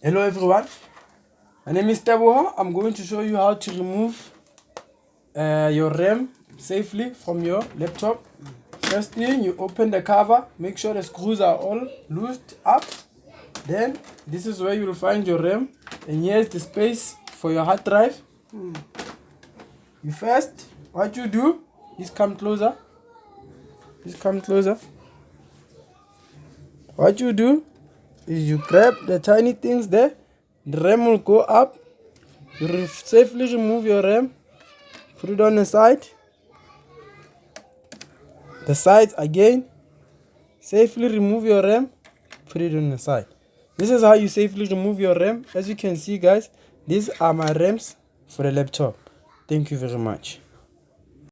Hello everyone, my name is Teboho. I'm going to show you how to remove your RAM safely from your laptop. First thing, you open the cover, make sure the screws are all loosed up. Then this is where you will find your RAM, and here's the space for your hard drive. What you do is come closer. What you do is you grab the tiny things there, the RAM will go up. You safely remove your RAM, put it on the side. The sides again, safely remove your RAM, put it on the side. This is how you safely remove your RAM. As you can see guys, these are my RAMs for the laptop. Thank you very much.